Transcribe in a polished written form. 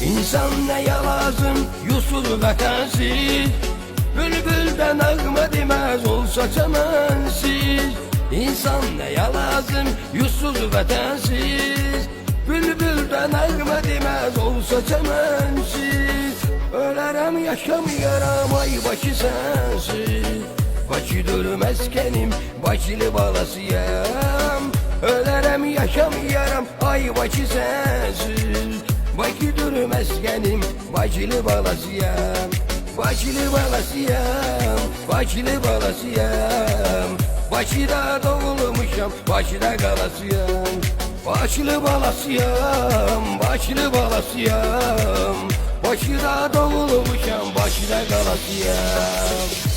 İnsan neye lazım Yusuf vatansiz, bülbülden ağma demez olsa çamansiz. İnsan neye lazım Yusuf vatansiz, bülbülden ağma demez olsa çamansiz. Ölerem yaşamıyorum ay başı sensiz, Bakıdır meskenim Bakılı balasıyam. Ölerem yaşamıyorum ay başı sensiz, Bakıdır meskenim Bakılı balasıyam. Bakılı balasıyam, Bakılı balasıyam. Bakıda doğulmuşam, Bakıda kalasıyam. Bakılı balasıyam, Bakılı balasıyam. Bakıda doğulmuşam, Bakıda kalasıyam.